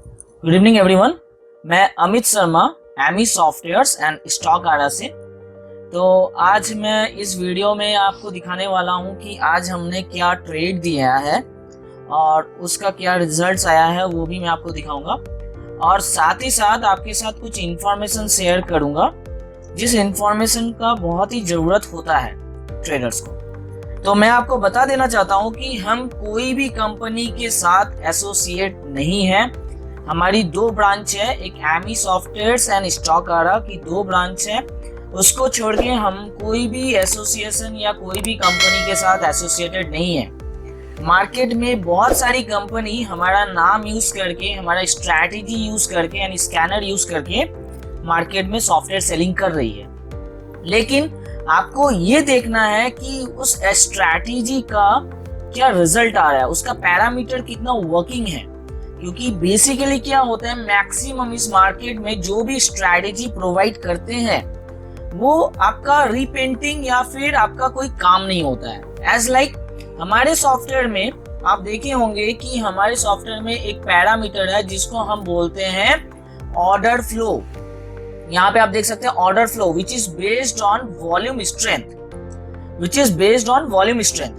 Good evening everyone. मैं Amit Sharma, AMI softwares and Stockaara से। तो आज मैं इस वीडियो में आपको दिखाने वाला हूं कि आज हमने क्या ट्रेड दिया है और उसका क्या रिजल्ट्स आया है, वो भी मैं आपको दिखाऊंगा। और साथ ही साथ आपके साथ कुछ इंफॉर्मेशन शेयर करूंगा जिस इंफॉर्मेशन का बहुत ही ज़रूरत होता है ट्रेडर्स को। तो मैं आपको बता देना चाहता हूं कि हम कोई भी कंपनी के साथ एसोसिएट नहीं है। हमारी दो ब्रांच है, एक एमी सॉफ्टवेयर्स एंड स्टॉक आरा की दो ब्रांच है। उसको छोड़ के हम कोई भी एसोसिएशन या कोई भी कंपनी के साथ एसोसिएटेड नहीं है। मार्केट में बहुत सारी कंपनी हमारा नाम यूज करके, हमारा स्ट्रैटेजी यूज करके यानी स्कैनर यूज करके मार्केट में सॉफ्टवेयर सेलिंग कर रही है। लेकिन आपको ये देखना है कि उस स्ट्रैटेजी का क्या रिजल्ट आ रहा है, उसका पैरामीटर कितना वर्किंग है। क्योंकि बेसिकली क्या होता है, मैक्सिमम इस मार्केट में जो भी स्ट्रैटेजी प्रोवाइड करते हैं वो आपका रीपेंटिंग या फिर आपका कोई काम नहीं होता है। एज लाइक हमारे सॉफ्टवेयर में आप देखे होंगे कि हमारे सॉफ्टवेयर में एक पैरामीटर है जिसको हम बोलते हैं ऑर्डर फ्लो। यहाँ पे आप देख सकते हैं order flow which is based on volume strength.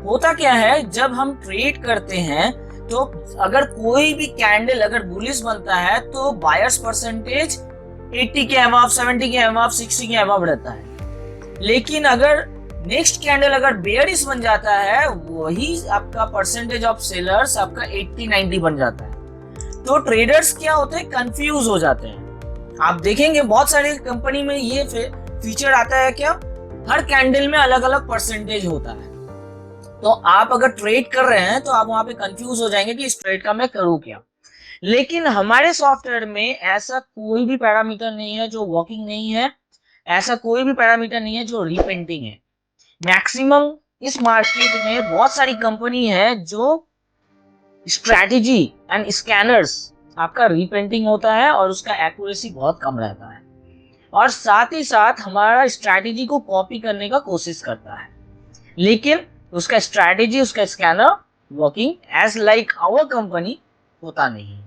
होता क्या है, जब हम ट्रेड करते हैं तो अगर कोई भी कैंडल अगर बुलिश बनता है तो बायर्स परसेंटेज 80 के अबव, 70 के अबव, 60 के अबव रहता है। लेकिन अगर नेक्स्ट कैंडल अगर बेयरिश बन जाता है, वही आपका परसेंटेज ऑफ सेलर्स आपका 80-90 बन जाता है। तो ट्रेडर्स क्या होते हैं, कंफ्यूज हो जाते हैं। आप देखेंगे बहुत सारे कंपनी में ये फीचर आता है, क्या हर कैंडल में अलग अलग परसेंटेज होता है। तो आप अगर ट्रेड कर रहे हैं तो आप वहां पे कंफ्यूज हो जाएंगे कि इस ट्रेड का मैं करूं क्या। लेकिन हमारे सॉफ्टवेयर में ऐसा कोई भी पैरामीटर नहीं है जो वर्किंग नहीं है, ऐसा कोई भी पैरामीटर नहीं है जो रीपेंटिंग है। मैक्सिमम इस मार्केट में बहुत सारी कंपनी है जो स्ट्रैटेजी एंड स्कैनर्स आपका रीप्रिंटिंग होता है और उसका एक्यूरेसी बहुत कम रहता है, और साथ ही साथ हमारा स्ट्रैटेजी को कॉपी करने का कोशिश करता है। लेकिन उसका स्ट्रैटेजी, उसका scanner working as like our company होता नहीं।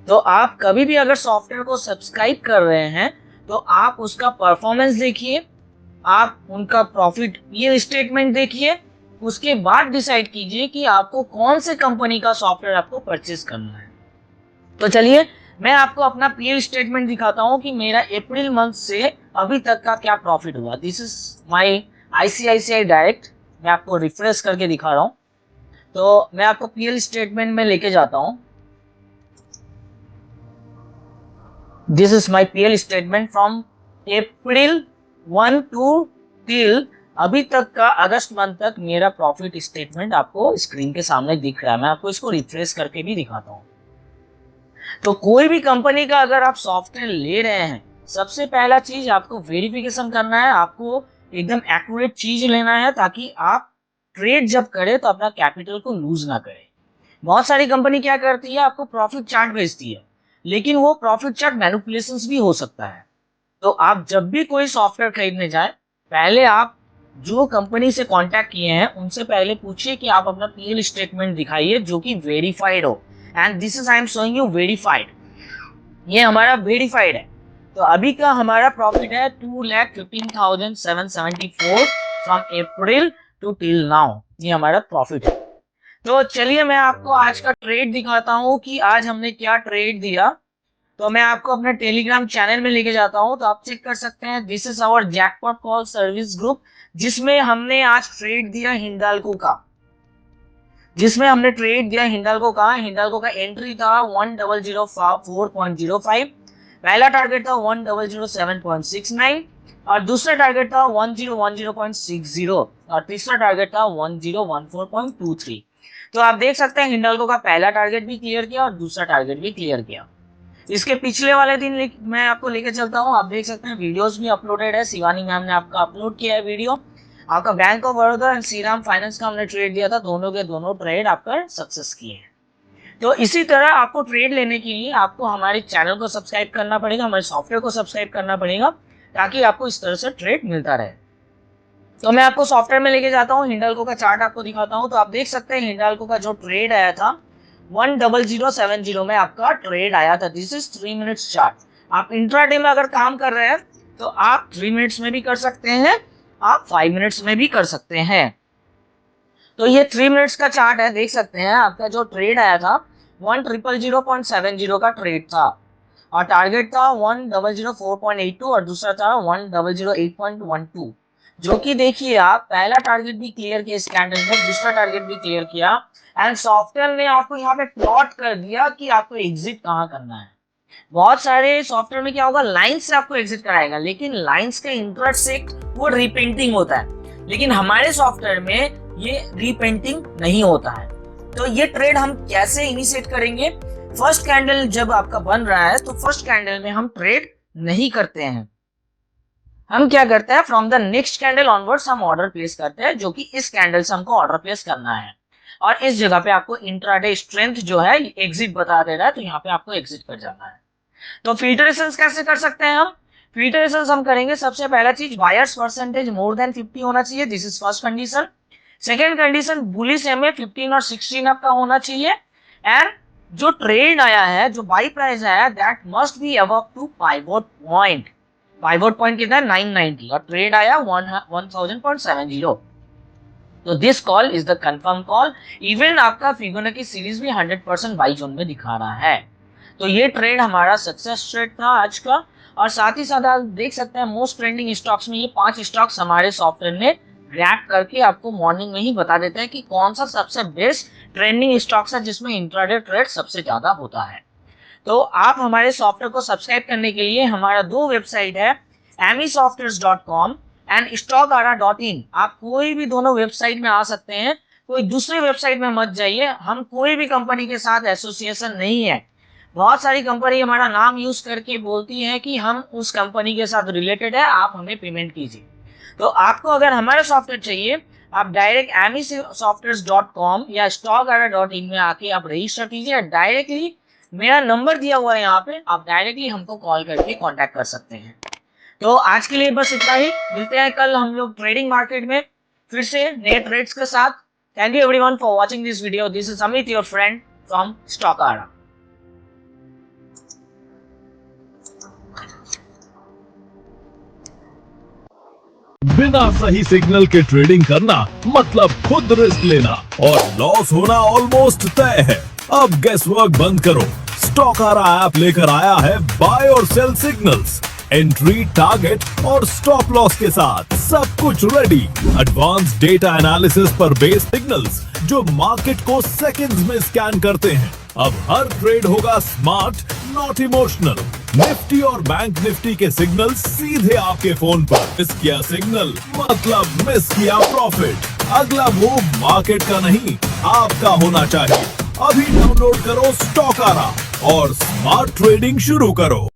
तो आप कभी भी अगर सॉफ्टवेयर को सब्सक्राइब कर रहे हैं तो आप उसका परफॉर्मेंस देखिए, आप उनका प्रॉफिट ये स्टेटमेंट देखिए, उसके बाद डिसाइड कीजिए कि आपको कौन से कंपनी का सॉफ्टवेयर आपको परचेज करना है। तो चलिए मैं आपको अपना पीएल स्टेटमेंट दिखाता हूं कि मेरा अप्रैल मंथ से अभी तक का क्या प्रॉफिट हुआ। This is my ICICI direct. मैं आपको रिफ्रेश करके दिखा रहा हूं। तो मैं आपको पीएल स्टेटमेंट में लेके जाता हूं। This is my PL statement from April 1 to till अभी तक का अगस्त मंथ तक मेरा प्रॉफिट स्टेटमेंट आपको स्क्रीन के सामने दिख रहा है। मैं आपको इसको रिफ्रेश करके भी दिखाता हूँ। तो कोई भी कंपनी का अगर आप सॉफ्टवेयर ले रहे हैं, सबसे पहला चीज आपको वेरिफिकेशन करना है। आपको एकदम एक्यूरेट चीज लेना है ताकि आप ट्रेड जब करें तो अपना कैपिटल को लूज ना करें। बहुत सारी कंपनी क्या करती है, आपको प्रॉफिट चार्ट भेजती है, लेकिन वो प्रॉफिट चार्ट मैनिपुलेशंस भी हो सकता है। तो आप जब भी कोई सॉफ्टवेयर खरीदने जाए, पहले आप जो कंपनी से कांटेक्ट किए हैं उनसे पहले पूछिए कि आप अपना पीएल स्टेटमेंट दिखाइए जो कि वेरीफाइड हो। And this is I am showing you verified. ये हमारा वेरीफाइड है। तो अभी का हमारा प्रॉफिट है 2,15,774 from April to till now. ये हमारा प्रॉफिट है। तो चलिए मैं आपको आज का ट्रेड दिखाता हूँ कि आज हमने क्या ट्रेड दिया। तो मैं आपको अपने टेलीग्राम चैनल में लेके जाता हूँ, तो आप चेक कर सकते हैं। This is our jackpot call service group, जिसमें हमने आज ट्रेड दिया हिंडाल्को का। हिंडाल्को का एंट्री था 1004.05। पहला टारगेट था 1007.69 और दूसरा टारगेट था 1010.60 और तीसरा टारगेट था 1014.23। तो आप देख सकते हैं हिंडाल्को का पहला टारगेट भी क्लियर किया और दूसरा टारगेट भी क्लियर किया। इसके पिछले वाले दिन मैं आपको लेकर चलता हूँ। आप देख सकते हैं वीडियोस भी अपलोडेड है, शिवानी मैम ने आपका अपलोड किया है वीडियो। आपका bank of Baroda and Shriram finance का हमने ट्रेड दिया था, दोनों के दोनों ट्रेड आपका सक्सेस किए हैं। तो इसी तरह आपको ट्रेड लेने के लिए आपको हमारे चैनल को सब्सक्राइब करना पड़ेगा, हमारे सॉफ्टवेयर को सब्सक्राइब करना पड़ेगा, ताकि आपको इस तरह से ट्रेड मिलता रहे। तो मैं आपको सॉफ्टवेयर में लेके जाता हूँ, हिंडाल्को का चार्ट आपको दिखाता हूँ। तो आप देख सकते हैं हिंडाल्को का जो ट्रेड आया था 10070 में आपका ट्रेड आया था। This is 3 minutes chart. आप इंट्राडे में अगर काम कर रहे हैं तो आप 3 मिनट्स में भी कर सकते हैं, आप 5 मिनट्स में भी कर सकते हैं। तो ये 3 मिनट्स का चार्ट है, देख सकते हैं आपका जो ट्रेड आया था 10000.70 का ट्रेड था और टारगेट था 1004.82 और दूसरा था 1008.12, जो कि देखिए आप पहला टारगेट भी क्लियर किया इस कैंडल में, दूसरा टारगेट भी क्लियर किया एंड सॉफ्टवेयर ने आपको यहाँ पे प्लॉट कर दिया कि आपको एग्जिट कहाँ करना है। बहुत सारे सॉफ्टवेयर में क्या होगा, लाइन से आपको एग्जिट कराएगा, लेकिन लाइंस का इंटरसेक्ट वो रीपेंटिंग होता है, लेकिन हमारे सॉफ्टवेयर में ये रीपेंटिंग नहीं होता है। तो ये ट्रेड हम कैसे इनिशिएट करेंगे? फर्स्ट कैंडल जब आपका बन रहा है तो फर्स्ट कैंडल में हम ट्रेड नहीं करते हैं, हम क्या करते हैं from the next candle onwards हम ऑर्डर प्लेस करते हैं, जो कि इस कैंडल से हमको ऑर्डर प्लेस करना है और इस जगह पे आपको इंट्राडे स्ट्रेंथ जो है एग्जिट बता दे रहा है, तो यहाँ पे आपको एग्जिट कर जाना है। तो फिल्ट्रेशंस कैसे कर सकते हैं हम? फिल्ट्रेशंस हम करेंगे, सबसे पहला चीज बायर्स परसेंटेज मोर देन 50 होना चाहिए, this is first condition. Second condition bullish MA 15 और 16 आपका होना चाहिए एंड जो ट्रेड आया है, जो बाई प्राइस आया that must be above to pivot point. Pivot point कितना है 990 और ट्रेड आया 1000.70। तो this call is the confirm call. Even आपका फिबोनाची सीरीज भी 100% बाई जोन में दिखा रहा है। तो ये ट्रेड हमारा सक्सेस ट्रेड था आज का। और साथ ही साथ आप देख सकते हैं मोस्ट ट्रेंडिंग स्टॉक्स में ये 5 स्टॉक्स हमारे सॉफ्टवेयर ने रैप करके आपको मॉर्निंग में ही बता देते हैं कि कौन सा सबसे बेस्ट ट्रेंडिंग स्टॉक्स है जिसमें इंट्राडे ट्रेड सबसे ज्यादा होता है। तो आप हमारे सॉफ्टवेयर को सब्सक्राइब करने के लिए हमारा 2 वेबसाइट है, amisoftwares.com एंड stockara.in। आप कोई भी दोनों वेबसाइट में आ सकते हैं, कोई दूसरी वेबसाइट में मत जाइए। हम कोई भी कंपनी के साथ एसोसिएशन नहीं है। बहुत सारी कंपनी हमारा नाम यूज करके बोलती है कि हम उस कंपनी के साथ रिलेटेड है, आप हमें पेमेंट कीजिए। तो आपको अगर हमारा सॉफ्टवेयर चाहिए, आप डायरेक्ट amisoftwares.com या stockara.in में आके आप रजिस्टर कीजिए। डायरेक्टली मेरा नंबर दिया हुआ है यहाँ पे, आप डायरेक्टली हमको कॉल करके कांटेक्ट कर सकते हैं। तो आज के लिए बस इतना ही, मिलते हैं कल हम लोग ट्रेडिंग मार्केट में फिर से नए ट्रेड्स के साथ। Thank you everyone for watching this video. This is Amit your friend from Stockaara. बिना सही सिग्नल के ट्रेडिंग करना मतलब खुद रिस्क लेना और लॉस होना ऑलमोस्ट तय है। अब गेस वर्क बंद करो, स्टॉकआरा ऐप लेकर आया है बाय और सेल सिग्नल्स, एंट्री, टारगेट और स्टॉप लॉस के साथ सब कुछ रेडी। एडवांस डेटा एनालिसिस पर बेस्ड सिग्नल्स जो मार्केट को सेकंड्स में स्कैन करते हैं। अब हर ट्रेड होगा स्मार्ट, नॉट इमोशनल। निफ्टी और बैंक निफ्टी के सिग्नल सीधे आपके फोन पर। मिस किया सिग्नल मतलब मिस किया प्रॉफिट। अगला मूव मार्केट का नहीं, आपका होना चाहिए। अभी डाउनलोड करो स्टॉकआरा और स्मार्ट ट्रेडिंग शुरू करो।